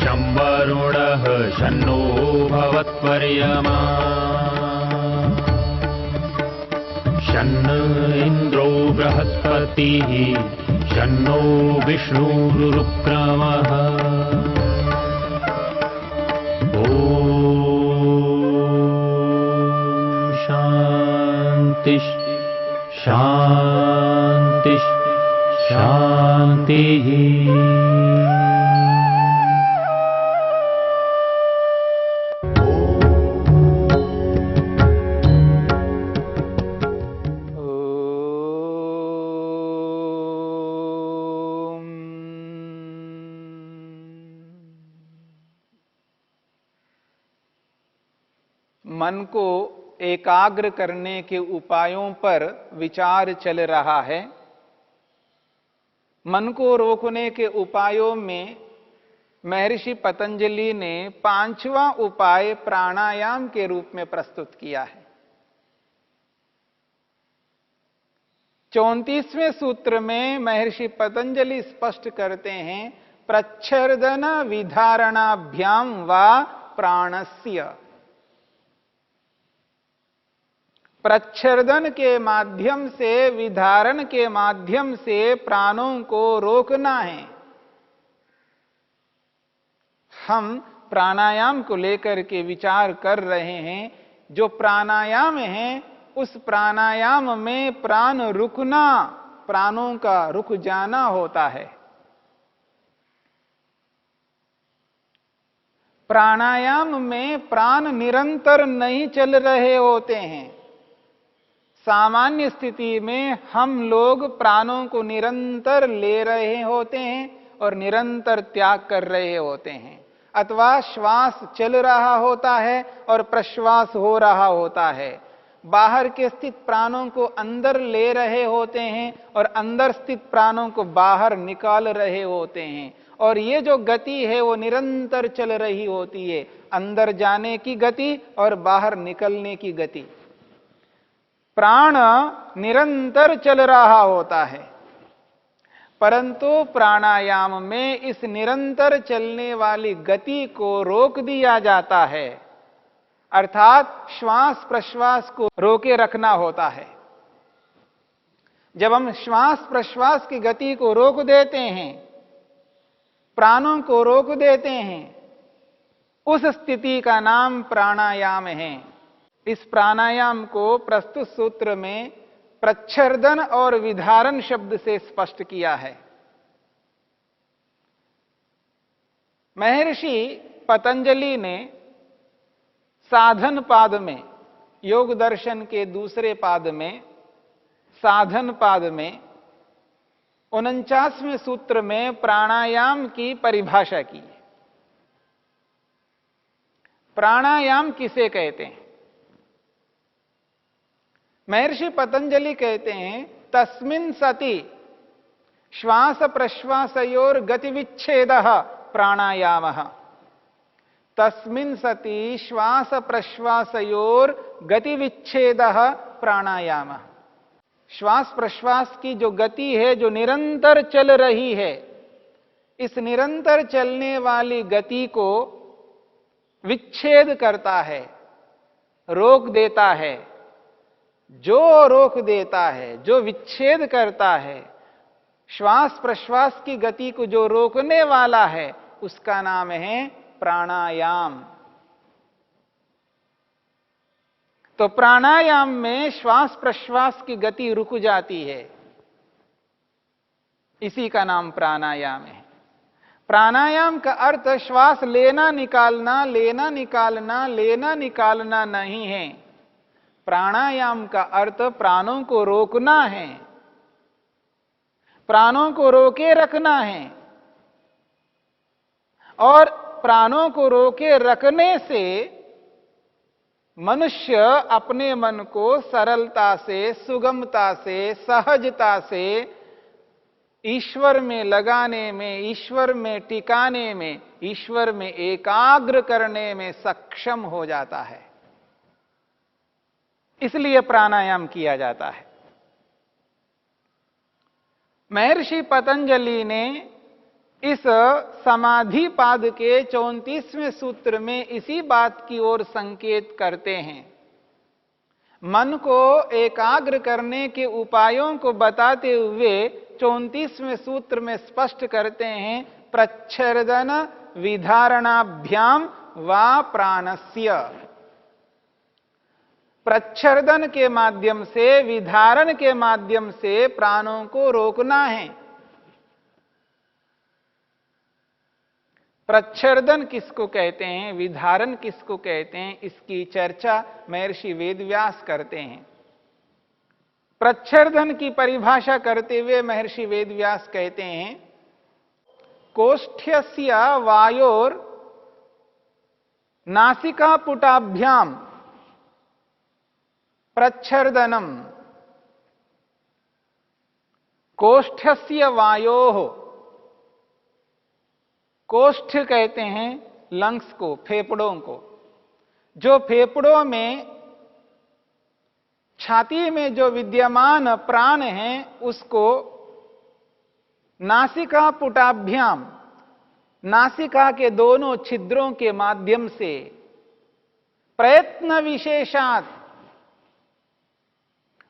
शं वरुणः शन्नो भवत्वर्यमा शन्न इन्द्रो बृहस्पतिः शन्नो विष्णुरुक्रमः ॐ शान्ति शान्ति शान्तिः। मन को एकाग्र करने के उपायों पर विचार चल रहा है। मन को रोकने के उपायों में महर्षि पतंजलि ने 5वां उपाय प्राणायाम के रूप में प्रस्तुत किया है। 34वें सूत्र में महर्षि पतंजलि स्पष्ट करते हैं, प्रच्छर्दन विधारणाभ्याम वा प्राणस्य। प्रच्छर्दन के माध्यम से, विधारण के माध्यम से प्राणों को रोकना है। हम प्राणायाम को लेकर के विचार कर रहे हैं। जो प्राणायाम है उस प्राणायाम में प्राण रुकना, प्राणों का रुक जाना होता है। प्राणायाम में प्राण निरंतर नहीं चल रहे होते हैं। सामान्य स्थिति में हम लोग प्राणों को निरंतर ले रहे होते हैं और निरंतर त्याग कर रहे होते हैं, अथवा श्वास चल रहा होता है और प्रश्वास हो रहा होता है। बाहर के स्थित प्राणों को अंदर ले रहे होते हैं और अंदर स्थित प्राणों को बाहर निकाल रहे होते हैं। और ये जो गति है वो निरंतर चल रही होती है, अंदर जाने की गति और बाहर निकलने की गति। प्राण निरंतर चल रहा होता है, परंतु प्राणायाम में इस निरंतर चलने वाली गति को रोक दिया जाता है, अर्थात श्वास प्रश्वास को रोके रखना होता है। जब हम श्वास प्रश्वास की गति को रोक देते हैं, प्राणों को रोक देते हैं, उस स्थिति का नाम प्राणायाम है। इस प्राणायाम को प्रस्तुत सूत्र में प्रच्छर्दन और विधारण शब्द से स्पष्ट किया है। महर्षि पतंजलि ने साधन पाद में, योग दर्शन के दूसरे पाद में, साधन पाद में 49वें सूत्र में प्राणायाम की परिभाषा की। प्राणायाम किसे कहते हैं? महर्षि पतंजलि कहते हैं, तस्मिन् सति श्वास प्रश्वासयोर गतिविच्छेदः प्राणायामः। तस्मिन् सति श्वास प्रश्वासयोर गतिविच्छेदः प्राणायामः। श्वास प्रश्वास की जो गति है, जो निरंतर चल रही है, इस निरंतर चलने वाली गति को विच्छेद करता है, रोक देता है। जो रोक देता है, जो विच्छेद करता है, श्वास प्रश्वास की गति को जो रोकने वाला है, उसका नाम है प्राणायाम। तो प्राणायाम में श्वास प्रश्वास की गति रुक जाती है, इसी का नाम प्राणायाम है। प्राणायाम का अर्थ श्वास लेना निकालना, लेना निकालना, लेना निकालना नहीं है। प्राणायाम का अर्थ प्राणों को रोकना है, प्राणों को रोके रखना है। और प्राणों को रोके रखने से मनुष्य अपने मन को सरलता से, सुगमता से, सहजता से ईश्वर में लगाने में, ईश्वर में टिकाने में, ईश्वर में एकाग्र करने में सक्षम हो जाता है। इसलिए प्राणायाम किया जाता है। महर्षि पतंजलि ने इस समाधि पाद के 34वें सूत्र में इसी बात की ओर संकेत करते हैं। मन को एकाग्र करने के उपायों को बताते हुए 34वें सूत्र में स्पष्ट करते हैं, प्रच्छर्दन विधारणाभ्याम वा प्राणस्य। प्रच्छर्दन के माध्यम से, विधारण के माध्यम से प्राणों को रोकना है। प्रच्छर्दन किसको कहते हैं, विधारण किसको कहते हैं, इसकी चर्चा महर्षि वेदव्यास करते हैं। प्रच्छर्दन की परिभाषा करते हुए महर्षि वेदव्यास कहते हैं, कोष्ठ्यस्य वायोर नासिकापुटाभ्याम प्रच्छर्दनम। कोष्ठ्यस्य वायोः, कोष्ठ कहते हैं लंग्स को, फेफड़ों को। जो फेफड़ों में, छाती में जो विद्यमान प्राण हैं, उसको नासिका पुटाभ्याम, नासिका के दोनों छिद्रों के माध्यम से, प्रयत्न विशेषात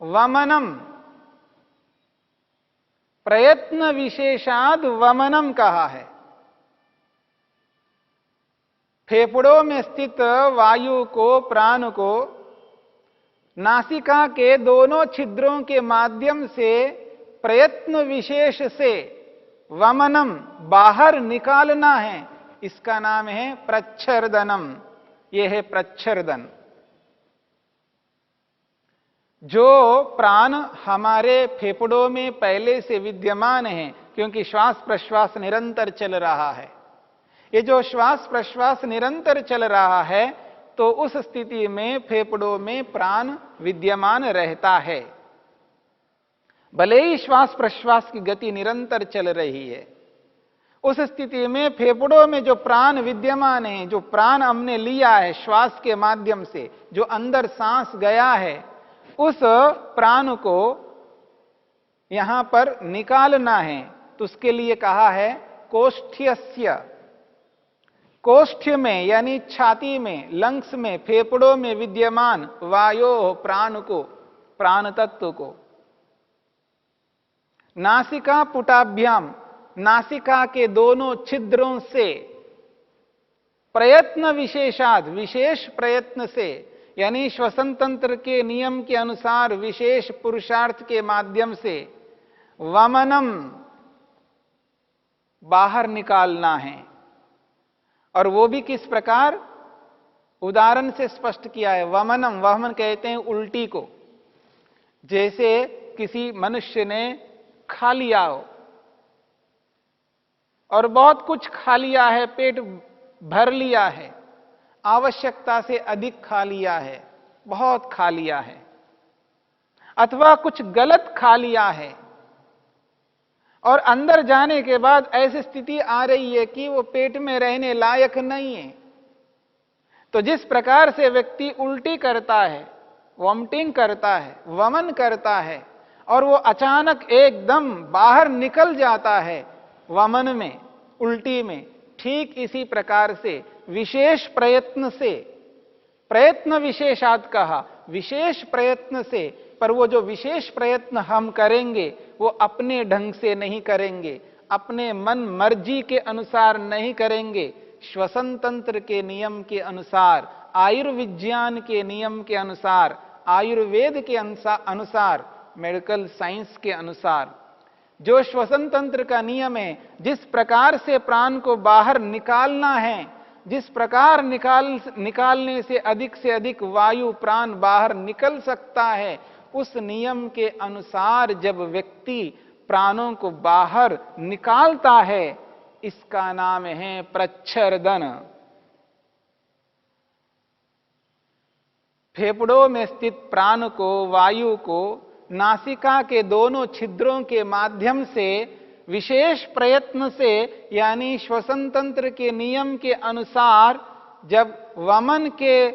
वमनम, प्रयत्न विशेषाद वमनम कहा है। फेफड़ों में स्थित वायु को, प्राण को नासिका के दोनों छिद्रों के माध्यम से प्रयत्न विशेष से वमनम, बाहर निकालना है। इसका नाम है प्रच्छर्दनम। यह है प्रच्छर्दन। जो प्राण हमारे फेफड़ों में पहले से विद्यमान है, क्योंकि श्वास प्रश्वास निरंतर चल रहा है, ये जो श्वास प्रश्वास निरंतर चल रहा है, तो उस स्थिति में फेफड़ों में प्राण विद्यमान रहता है। भले ही श्वास प्रश्वास की गति निरंतर चल रही है, उस स्थिति में फेफड़ों में जो प्राण विद्यमान है, जो प्राण हमने लिया है श्वास के माध्यम से, जो अंदर सांस गया है, उस प्राण को यहां पर निकालना है। तो उसके लिए कहा है कोष्ठ्यस्य। कोष्ठ में यानी छाती में, लंग्स में, फेफड़ों में विद्यमान वायो, प्राण को, प्राण तत्व को नासिका पुटाभ्याम, नासिका के दोनों छिद्रों से, प्रयत्न विशेषाद, विशेष प्रयत्न से, यानी श्वसन तंत्र के नियम के अनुसार विशेष पुरुषार्थ के माध्यम से वमनम, बाहर निकालना है। और वो भी किस प्रकार, उदाहरण से स्पष्ट किया है। वमनम, वमन कहते हैं उल्टी को। जैसे किसी मनुष्य ने खा लिया हो और बहुत कुछ खा लिया है, पेट भर लिया है, आवश्यकता से अधिक खा लिया है, बहुत खा लिया है, अथवा कुछ गलत खा लिया है और अंदर जाने के बाद ऐसी स्थिति आ रही है कि वो पेट में रहने लायक नहीं है। तो जिस प्रकार से व्यक्ति उल्टी करता है, वॉमिटिंग करता है, वमन करता है और वो अचानक एकदम बाहर निकल जाता है वमन में, उल्टी में, ठीक इसी प्रकार से विशेष प्रयत्न से, प्रयत्न विशेषात कहा, विशेष प्रयत्न से, पर वो जो विशेष प्रयत्न हम करेंगे वो अपने ढंग से नहीं करेंगे, अपने मन मर्जी के अनुसार नहीं करेंगे, श्वसन तंत्र के नियम के अनुसार, आयुर्विज्ञान के नियम के अनुसार, आयुर्वेद के अनुसार, मेडिकल साइंस के अनुसार जो श्वसन तंत्र का नियम है, जिस प्रकार से प्राण को बाहर निकालना है, जिस प्रकार निकालने से अधिक वायु प्राण बाहर निकल सकता है, उस नियम के अनुसार जब व्यक्ति प्राणों को बाहर निकालता है, इसका नाम है प्रच्छर्दन। फेफड़ों में स्थित प्राण को, वायु को नासिका के दोनों छिद्रों के माध्यम से विशेष प्रयत्न से, यानी श्वसन तंत्र के नियम के अनुसार जब वमन के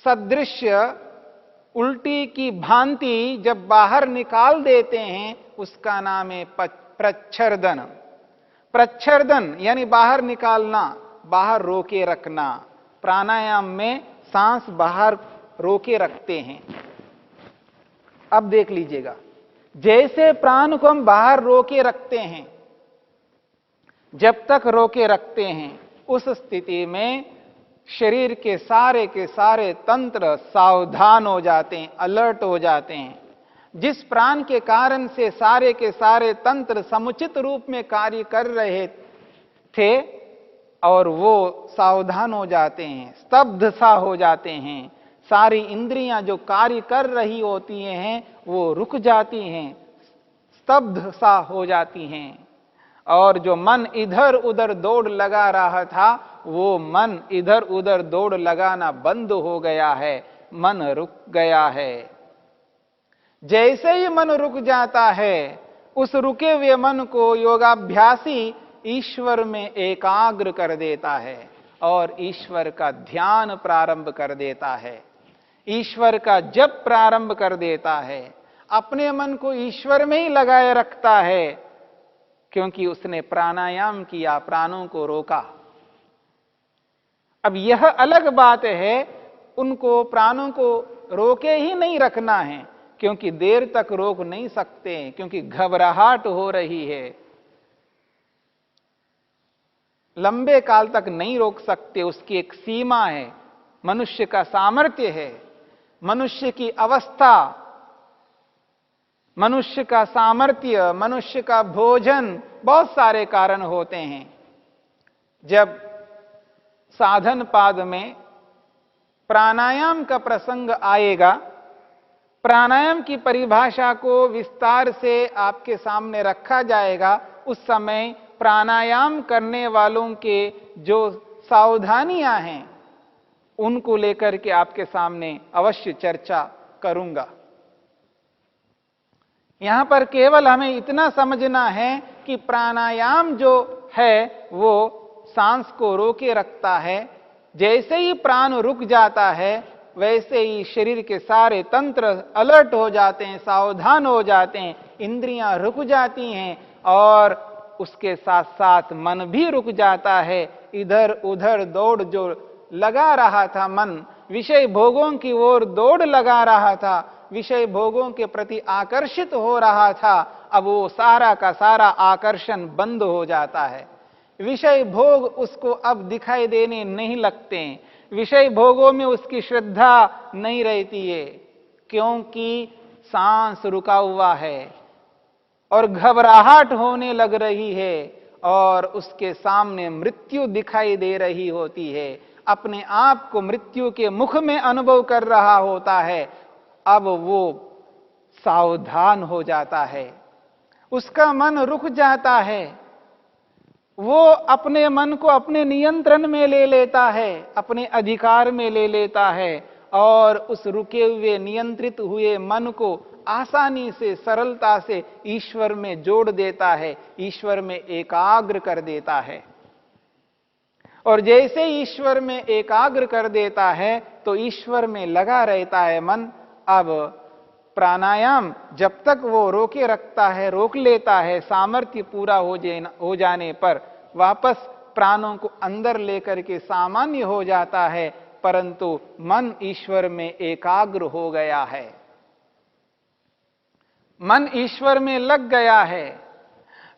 सदृश उल्टी की भांति जब बाहर निकाल देते हैं, उसका नाम है प्रच्छर्दन। प्रच्छर्दन यानी बाहर निकालना, बाहर रोके रखना। प्राणायाम में सांस बाहर रोके रखते हैं। अब देख लीजिएगा, जैसे प्राण को हम बाहर रोके रखते हैं, जब तक रोके रखते हैं उस स्थिति में शरीर के सारे तंत्र सावधान हो जाते हैं, अलर्ट हो जाते हैं। जिस प्राण के कारण से सारे के सारे तंत्र समुचित रूप में कार्य कर रहे थे और वो सावधान हो जाते हैं, स्तब्ध सा हो जाते हैं। सारी इंद्रियां जो कार्य कर रही होती हैं वो रुक जाती हैं, स्तब्ध सा हो जाती हैं। और जो मन इधर उधर दौड़ लगा रहा था, वो मन इधर उधर दौड़ लगाना बंद हो गया है, मन रुक गया है। जैसे ही मन रुक जाता है, उस रुके हुए मन को योगाभ्यासी ईश्वर में एकाग्र कर देता है और ईश्वर का ध्यान प्रारंभ कर देता है, ईश्वर का जप प्रारंभ कर देता है, अपने मन को ईश्वर में ही लगाए रखता है, क्योंकि उसने प्राणायाम किया, प्राणों को रोका। अब यह अलग बात है, उनको प्राणों को रोके ही नहीं रखना है, क्योंकि देर तक रोक नहीं सकते, क्योंकि घबराहट हो रही है, लंबे काल तक नहीं रोक सकते। उसकी एक सीमा है, मनुष्य का सामर्थ्य है, मनुष्य की अवस्था, मनुष्य का सामर्थ्य, मनुष्य का भोजन, बहुत सारे कारण होते हैं। जब साधन पाद में प्राणायाम का प्रसंग आएगा, प्राणायाम की परिभाषा को विस्तार से आपके सामने रखा जाएगा, उस समय प्राणायाम करने वालों के जो सावधानियां हैं उनको लेकर के आपके सामने अवश्य चर्चा करूंगा। यहां पर केवल हमें इतना समझना है कि प्राणायाम जो है वो सांस को रोके रखता है। जैसे ही प्राण रुक जाता है, वैसे ही शरीर के सारे तंत्र अलर्ट हो जाते हैं, सावधान हो जाते हैं, इंद्रियां रुक जाती हैं और उसके साथ साथ मन भी रुक जाता है। इधर उधर दौड़ जो लगा रहा था मन, विषय भोगों की ओर दौड़ लगा रहा था, विषय भोगों के प्रति आकर्षित हो रहा था, अब वो सारा का सारा आकर्षण बंद हो जाता है। विषय भोग उसको अब दिखाई देने नहीं लगते, विषय भोगों में उसकी श्रद्धा नहीं रहती है, क्योंकि सांस रुका हुआ है और घबराहट होने लग रही है और उसके सामने मृत्यु दिखाई दे रही होती है, अपने आप को मृत्यु के मुख में अनुभव कर रहा होता है। अब वो सावधान हो जाता है, उसका मन रुक जाता है, वो अपने मन को अपने नियंत्रण में ले लेता है, अपने अधिकार में ले लेता है और उस रुके हुए नियंत्रित हुए मन को आसानी से, सरलता से ईश्वर में जोड़ देता है, ईश्वर में एकाग्र कर देता है। और जैसे ईश्वर में एकाग्र कर देता है तो ईश्वर में लगा रहता है मन। अब प्राणायाम जब तक वो रोके रखता है, रोक लेता है, सामर्थ्य पूरा हो जाने पर वापस प्राणों को अंदर लेकर के सामान्य हो जाता है, परंतु मन ईश्वर में एकाग्र हो गया है, मन ईश्वर में लग गया है।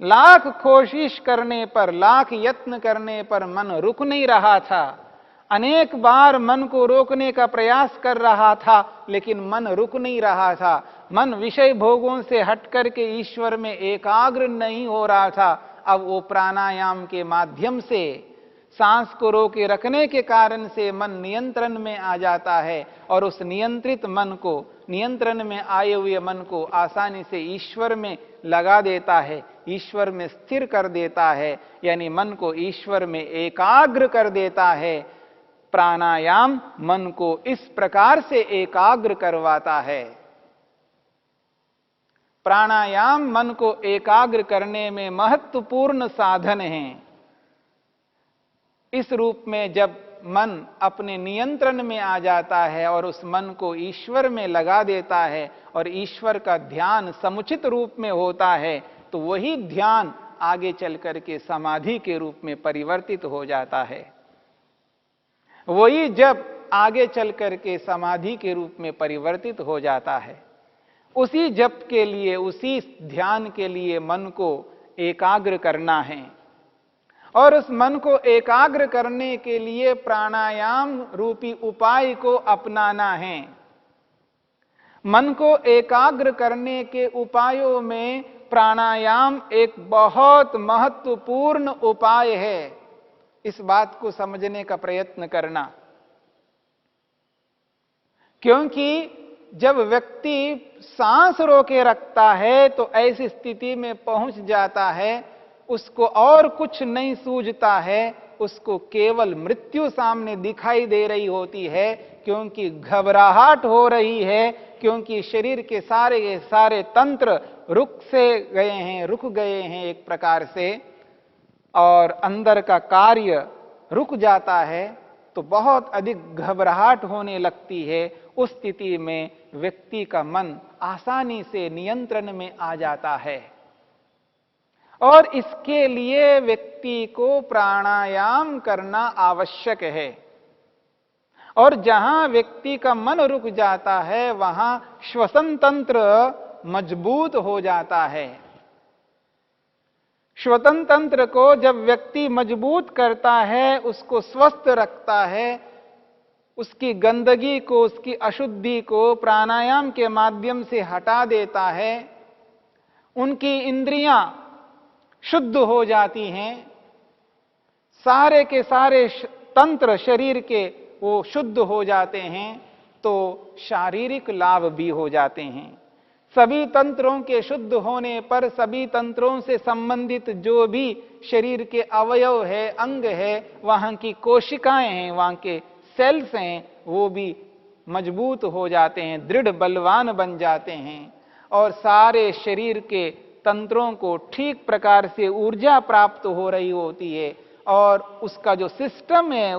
लाख कोशिश करने पर, लाख यत्न करने पर मन रुक नहीं रहा था, अनेक बार मन को रोकने का प्रयास कर रहा था, लेकिन मन रुक नहीं रहा था। मन विषय भोगों से हट करके ईश्वर में एकाग्र नहीं हो रहा था। अब वो प्राणायाम के माध्यम से, सांस को रोके रखने के कारण से मन नियंत्रण में आ जाता है और उस नियंत्रित मन को, नियंत्रण में आए हुए मन को आसानी से ईश्वर में लगा देता है, ईश्वर में स्थिर कर देता है, यानी मन को ईश्वर में एकाग्र कर देता है। प्राणायाम मन को इस प्रकार से एकाग्र करवाता है। प्राणायाम मन को एकाग्र करने में महत्वपूर्ण साधन है। इस रूप में जब मन अपने नियंत्रण में आ जाता है और उस मन को ईश्वर में लगा देता है और ईश्वर का ध्यान समुचित रूप में होता है, तो वही ध्यान आगे चल करके समाधि के रूप में परिवर्तित हो जाता है। वही जब आगे चल करके समाधि के रूप में परिवर्तित हो जाता है, उसी जप के लिए, उसी ध्यान के लिए मन को एकाग्र करना है। और उस मन को एकाग्र करने के लिए प्राणायाम रूपी उपाय को अपनाना है। मन को एकाग्र करने के उपायों में प्राणायाम एक बहुत महत्वपूर्ण उपाय है। इस बात को समझने का प्रयत्न करना, क्योंकि जब व्यक्ति सांस रोके रखता है तो ऐसी स्थिति में पहुंच जाता है, उसको और कुछ नहीं सूझता है, उसको केवल मृत्यु सामने दिखाई दे रही होती है, क्योंकि घबराहट हो रही है, क्योंकि शरीर के सारे तंत्र रुक गए हैं एक प्रकार से, और अंदर का कार्य रुक जाता है, तो बहुत अधिक घबराहट होने लगती है। उस स्थिति में व्यक्ति का मन आसानी से नियंत्रण में आ जाता है, और इसके लिए व्यक्ति को प्राणायाम करना आवश्यक है। और जहां व्यक्ति का मन रुक जाता है, वहां श्वसन तंत्र मजबूत हो जाता है। श्वसन तंत्र को जब व्यक्ति मजबूत करता है, उसको स्वस्थ रखता है, उसकी गंदगी को, उसकी अशुद्धि को प्राणायाम के माध्यम से हटा देता है, उनकी इंद्रियां शुद्ध हो जाती हैं, सारे के सारे तंत्र शरीर के वो शुद्ध हो जाते हैं, तो शारीरिक लाभ भी हो जाते हैं। सभी तंत्रों के शुद्ध होने पर सभी तंत्रों से संबंधित जो भी शरीर के अवयव है, अंग है, वहां की कोशिकाएं हैं, वहां के सेल्स हैं, वो भी मजबूत हो जाते हैं, दृढ़ बलवान बन जाते हैं, और सारे शरीर के तंत्रों को ठीक प्रकार से ऊर्जा प्राप्त हो रही होती है, और उसका जो सिस्टम है,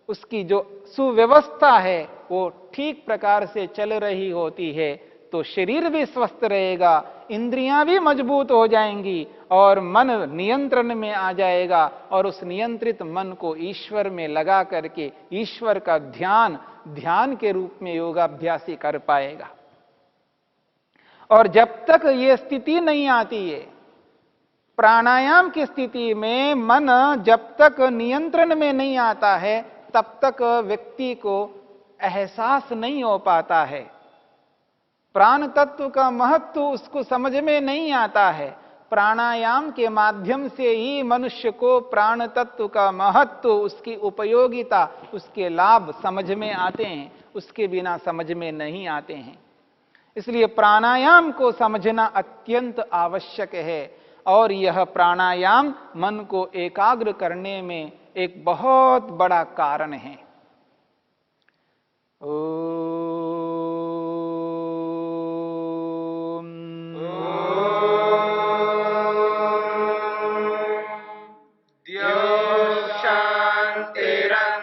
उसकी जो सुव्यवस्था है, वो ठीक प्रकार से चल रही होती है। तो शरीर भी स्वस्थ रहेगा, इंद्रियां भी मजबूत हो जाएंगी, और मन नियंत्रण में आ जाएगा, और उस नियंत्रित मन को ईश्वर में लगा करके ईश्वर का ध्यान के रूप में योगाभ्यासी कर पाएगा। और जब तक ये स्थिति नहीं आती है, प्राणायाम की स्थिति में मन जब तक नियंत्रण में नहीं आता है, तब तक व्यक्ति को एहसास नहीं हो पाता है, प्राण तत्व का महत्व उसको समझ में नहीं आता है। प्राणायाम के माध्यम से ही मनुष्य को प्राण तत्व का महत्व, उसकी उपयोगिता, उसके लाभ समझ में आते हैं, उसके बिना समझ में नहीं आते हैं। इसलिए प्राणायाम को समझना अत्यंत आवश्यक है, और यह प्राणायाम मन को एकाग्र करने में एक बहुत बड़ा कारण है।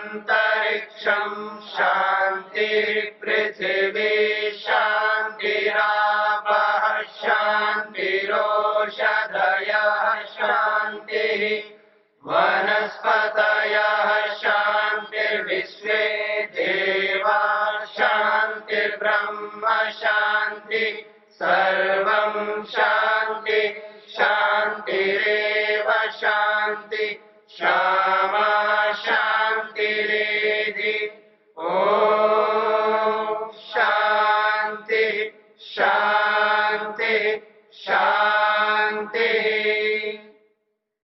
शांतिरंतरिक्षं शांति पृथिवी शांतिरापः शांतिरोषधयः शांतिः वनस्पतयः शांतिर्विश्वे देवा शांतिर्ब्रह्म शांति सर्वं शांति शांतिरेव शांति क्षमा शांतिरेधि। ओम शांति शांति शांति।